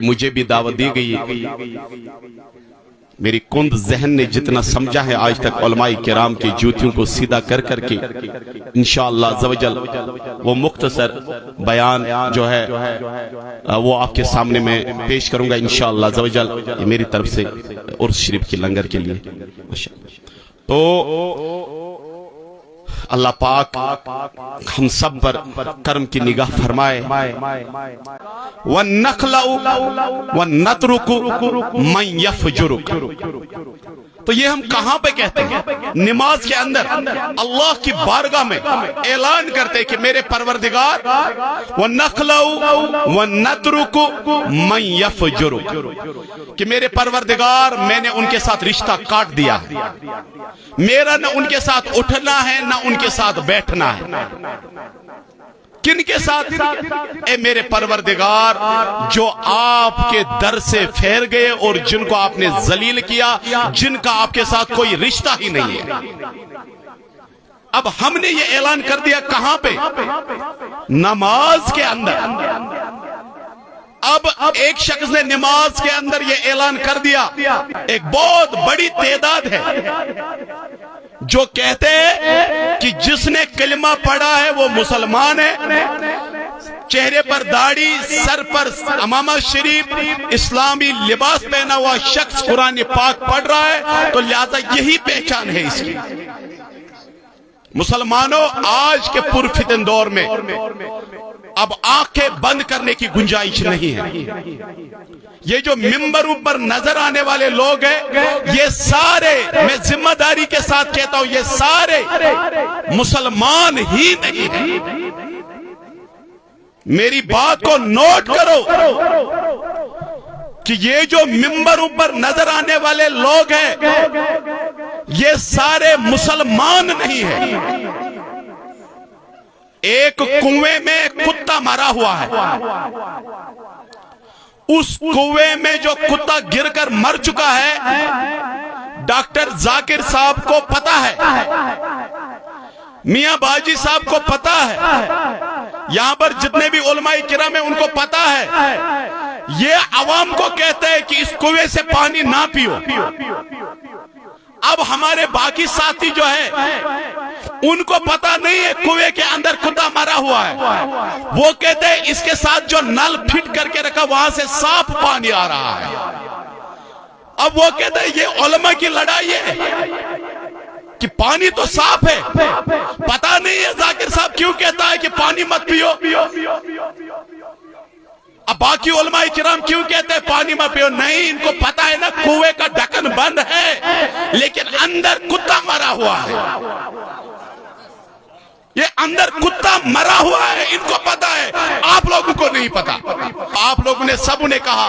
मुझे भी दावत दी गई। मेरी कुंद जहन ने जितना समझा है आज तक उलमाए किराम की जूतियों को सीधा कर करके इंशाअल्लाह अज़्ज़वजल वो मुख्तसर बयान जो है वो आपके सामने मैं पेश करूंगा इंशाअल्लाह अज़्ज़वजल, ये मेरी तरफ से उर्स शरीफ की लंगर के लिए। तो अल्लाह पाक हम सब पर करम की निगाह फरमाए। वन्नखलउ वन्नतरुकु मन यफजुरुक, तो ये हम कहां पे कहते हैं? नमाज के अंदर अल्लाह की बारगाह में ऐलान करते हैं कि मेरे परवरदिगार वन्नखलउ वन्नतरुकु मन यफजुरुक, कि मेरे परवरदिगार मैंने उनके साथ रिश्ता काट दिया है। मेरा न उनके साथ उठना है न उनके साथ बैठना है। किन के साथ? ए मेरे परवरदिगार, जो आपके दर से फेर गए और जिनको आपने जलील किया, जिनका आपके साथ कोई रिश्ता ही नहीं है। अब हमने ये ऐलान कर दिया कहां पे? नमाज के अंदर। अब एक शख्स ने नमाज के अंदर ये ऐलान कर दिया, एक बहुत बड़ी तादाद है जो कहते हैं कि जिसने कलिमा पढ़ा है वो मुसलमान है, चेहरे पर दाढ़ी, सर पर अमामा शरीफ, इस्लामी लिबास पहना हुआ शख्स कुरान पाक पढ़ रहा है, तो लिहाजा यही पहचान है इसकी। मुसलमानों, आज के पुरफितन दौर में अब आंखें बंद करने की गुंजाइश नहीं है। ये जो मिंबरों पर नजर आने वाले लोग हैं, ये सारे, मैं जिम्मेदारी के साथ कहता हूं, ये सारे मुसलमान ही नहीं है। मेरी बात को नोट करो कि ये जो मिंबरों पर नजर आने वाले लोग हैं, ये सारे मुसलमान नहीं है। एक कुएं में कुत्ता मरा हुआ है, उस कुएं में जो कुत्ता गिरकर मर चुका है, डॉक्टर जाकिर साहब को पता है, मियां बाजी साहब को पता है, यहां पर जितने भी उलमाए किराम है उनको पता है। ये अवाम को कहते हैं कि इस कुएं से पानी ना पियो। अब हमारे बाकी साथी जो है उनको पता नहीं है कुएं के अंदर कुत्ता मरा हुआ है, वो कहते हैं इसके साथ जो नल फिट करके रखा वहां से साफ पानी आ रहा है। अब वो कहते हैं ये उलमा की लड़ाई है कि पानी तो साफ है, पता नहीं है जाकिर साहब क्यों कहता है कि पानी मत पियो। अब बाकी उलमाए किराम क्यों कहते हैं पानी मत पियो? नहीं, इनको पता है ना कुएं का ढक्कन बंद है लेकिन अंदर कुत्ता मरा हुआ है। ये अंदर कुत्ता मरा हुआ है, इनको पता है, आप लोगों को नहीं पता। आप लोगों ने सबने कहा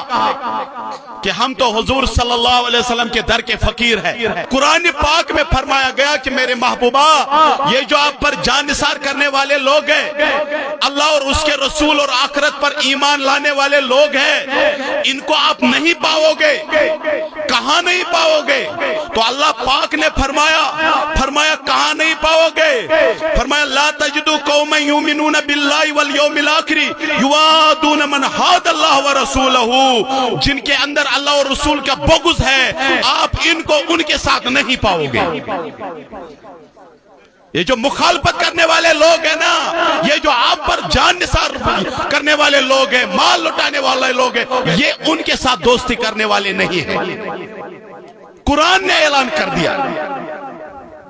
कि हम तो हुजूर सल्लल्लाहु अलैहि वसल्लम के दर के फकीर हैं। कुरान पाक में फरमाया गया कि मेरे महबूबा, ये जो आप पर जान निसार करने वाले लोग हैं, अल्लाह और उसके रसूल और आखिरत पर ईमान लाने वाले लोग हैं, इनको आप नहीं पाओगे। कहां नहीं पाओगे? तो अल्लाह पाक ने फरमाया कहां नहीं पाओगे? फरमाया ला तजिदु कौमन युमिनून बिल्लाहि वल यौमिल आखिरी युवादून मन हादल्लाह व रसूलहू, जिनके अंदर अल्लाह और रसूल का बुग़्ज़ है, आप इनको उनके साथ नहीं पाओगे। ये जो मुखालफत करने वाले लोग हैं ना, ये जो आप पर जान निसार करने वाले लोग हैं, माल लुटाने वाले लोग हैं, ये उनके साथ दोस्ती करने वाले नहीं है। कुरान ने ऐलान कर दिया।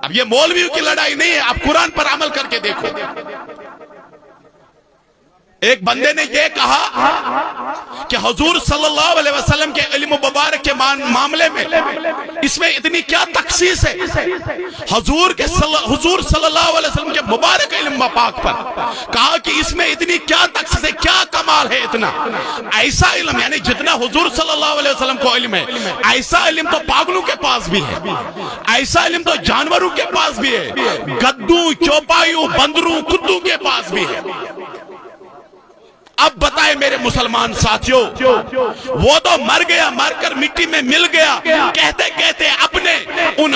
अब ये मौलवियों की लड़ाई नहीं है, आप कुरान पर अमल करके देखो। एक बंदे ने ये कहा कि हुजूर सल्लल्लाहु अलैहि वसल्लम के इल्म मुबारक के मामले में इसमें इतनी क्या तखसीस है? हुजूर सल्लल्लाहु अलैहि वसल्लम के मुबारक इल्म पाक पर कहा कि इसमें इतनी क्या तखसीस है, क्या कमाल है इतना? ऐसा इल्म, यानी जितना हुजूर सल्लल्लाहु अलैहि वसल्लम को इल्म है, ऐसा इल्म तो पागलों के पास भी है, ऐसा इल्म तो जानवरों के पास भी है, गद्दू, चौपाइयों, बंदरों, कुत्तों के पास भी है। اب بتائے میرے مسلمان ساتھیوں، وہ تو مر گیا، مر کر مٹی میں مل گیا، کہتے کہتے اپنے ان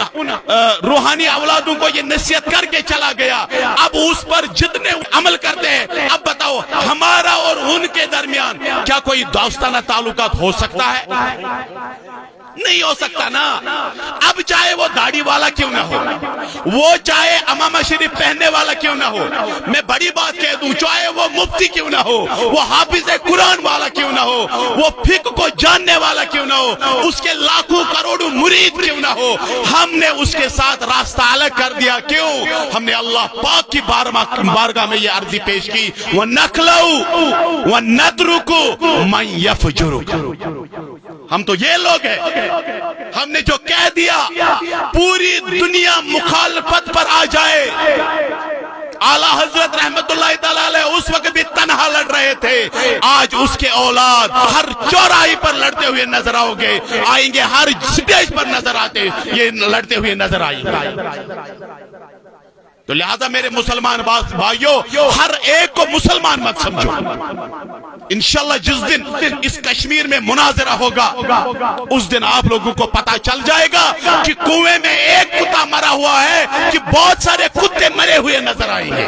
روحانی اولادوں کو یہ نصیحت کر کے چلا گیا، اب اس پر جتنے عمل کرتے ہیں، اب بتاؤ ہمارا اور ان کے درمیان کیا کوئی دوستانہ تعلقات ہو سکتا ہے؟ نہیں ہو سکتا نا۔ اب چاہے وہ داڑھی والا کیوں نہ ہو، وہ چاہے امامہ شریف پہننے والا کیوں نہ ہو، میں بڑی بات کہہ دوں، چاہے وہ مفتی کیوں نہ ہو، وہ حافظ قرآن والا کیوں نہ ہو، وہ فقہ کو جاننے والا کیوں نہ ہو، اس کے لاکھوں کروڑوں مرید کیوں نہ ہو، ہم نے اس کے ساتھ راستہ الگ کر دیا۔ کیوں؟ ہم نے اللہ پاک کی بارگاہ میں یہ عرضی پیش کی، وَنَخْلَوْ وَنَتْرُكُ مَنْ يَفْجُرُكُ۔ ہم تو یہ لوگ ہیں، ہم نے جو کہہ دیا پوری دنیا مخالفت پر آ جائے۔ اعلیٰ حضرت رحمت اللہ تعالیٰ علیہ اس وقت بھی تنہا لڑ رہے تھے، آج اس کے اولاد ہر چوراہے پر لڑتے ہوئے نظر آئیں گے، ہر سٹیج پر نظر آتے یہ لڑتے ہوئے نظر آئیں گے۔ تو لہذا میرے مسلمان بھائیوں، ہر ایک کو مسلمان مت سمجھو۔ انشاءاللہ جس دن اس کشمیر میں مناظرہ ہوگا، اس دن آپ لوگوں کو پتا چل جائے گا کہ کنویں میں ایک کتا مرا ہوا ہے کہ بہت سارے کتے مرے ہوئے نظر آئیں گے۔